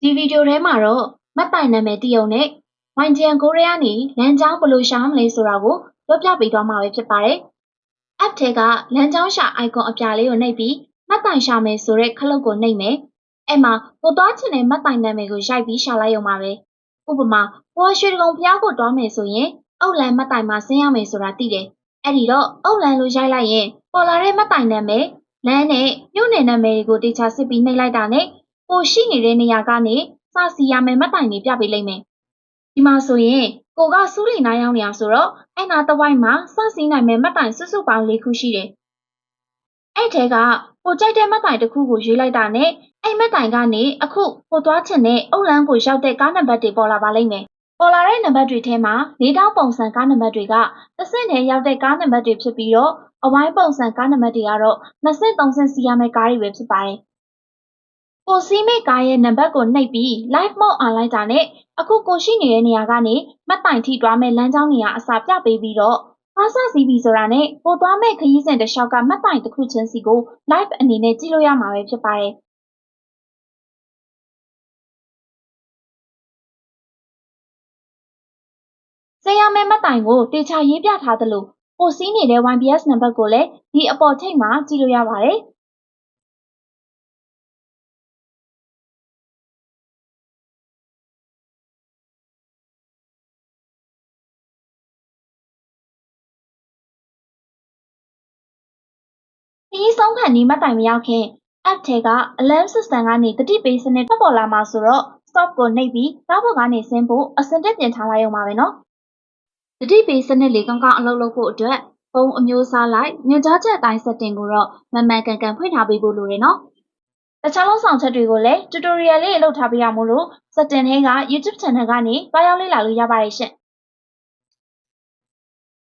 ဒီဗီဒီယိုထဲမှာတော့မှတ်တိုင်နာမည်တရုံနဲ့ YGN ကိုရီးယားနေလမ်းကြောင်းဘယ်လိုရှာမလဲဆိုတာကိုပြောပြပေးသွားမှာပဲဖြစ်ပါတယ်။ App ထဲကလမ်းကြောင်းရှာ icon အပြာလေးကိုနှိပ်ပြီးမှတ်တိုင်ရှာမယ်ဆိုတဲ့ခလုတ်ကိုနှိပ်မယ်။အဲ့မှာကိုသွားချင်တဲ့မှတ်တိုင်နာမည်ကိုရိုက်ပြီးရှာလိုက်ရုံပါပဲ။ဥပမာကိုရွှေဒဂုံဖျားကိုသွားမယ်ဆိုရင်အုတ်လန်းမှတ်တိုင်မှာဆင်းရမယ်ဆိုတာသိတယ်။အဲ့ဒီတော့အုတ်လန်းလို့ရိုက်လိုက်ရင်ပေါ်လာတဲ့မှတ်တိုင်နာမည်လမ်းနဲ့မြို့နယ်နာမည်တွေကိုတေချာစစ်ပြီးနှိပ်လိုက်တာနဲ့ကိုရှိနေတဲ့နေရာကနေစစီရမယ်မှတ်တိုင်တွေပြပေးလိမ့်မယ်။ဒီမှာဆိုရင်ကိုကစူးလီနားရောက်နေအောင်ဆိုတော့အဲ့နာတဝိုက်မှာစစီနိုင်မယ်မှတ်တိုင်စုစုပေါင်း၄ခုရှိတယ်။အဲ့ထဲကကိုကြိုက်တဲ့မှတ်တိုင်တစ်ခုကိုရွေးလိုက်တာနဲ့အဲ့မှတ်တိုင်ကနေအခုကိုသွားချင်တဲ့အုတ်လန်းကိုရောက်တဲ့ကားနံပါတ်တွေပေါ်လာပါလိမ့်မယ်။ပေါ်လာတဲ့နံပါတ်တွေထဲမှာ၄တောင်းပုံစံကားနံပါတ်တွေကတစ်ဆင့်နဲ့ရောက်တဲ့ကားနံပါတ်တွေဖြစ်ပြီးတော့အဝိုင်းပုံစံကားနံပါတ်တွေကတော့2ဆင့်3ဆင့်စီရမယ့်ကားတွေပဲဖြစ်ပါတယ်။ကိုစီးမဲ့ကားရဲ့နံပါတ်ကိုနှိပ်ပြီး live mode on လိုက်တာနဲ့အခုကိုရှိနေတဲ့နေရာကနေမှတ်တိုင်ထိသွားမဲ့လမ်းကြောင်းနေရာအစာပြပေးပြီးတော့ကားစစီးပြီဆိုတာနဲ့ကိုသွားမဲ့ခရီးစဉ်တစ်လျှောက်ကမှတ်တိုင်တစ်ခုချင်းစီကို live အနေနဲ့ကြည့်လို့ရမှာပဲဖြစ်ပါတယ်။ဆင်းရမယ့်မှတ်တိုင်ကိုတေချာရေးပြထားသလိုကိုစီးနေတဲ့ YBS နံပါတ်ကိုလည်းဒီအပေါ်ထိပ်မှာကြည့်လို့ရပါတယ်။ခရီးဆုံးခါနီးမှတ်တိုင်မရောက်ခင် App ထဲက Alarm System ကနေသတိပေးစနစ်ထွက်ပေါ်လာမှာဆိုတော့ Stop ကိုနှိပ်ပြီးကားပေါ်ကနေဆင်းဖို့အဆင်သင့်ပြင်ထားလိုက်ရုံပါပဲနော်။သတိပေးစနစ်လေးကောင်းကောင်းအလုပ်လုပ်ဖို့အတွက်ဖုန်းအမျိုးအစားလိုက်ညွှန်ကြားချက်အတိုင်း setting ကိုတော့မှန်မှန်ကန်ကန်ဖွင့်ထားပေးဖို့လိုတယ်နော်။တခြားလုံးဆောင်ချက်တွေကိုလည်း tutorial လေးလုပ်ထားပေးရမို့လို့ setting ထဲက YouTube channel ကနေတွားရောက်လေ့လာလို့ရပါတယ်ရှင်။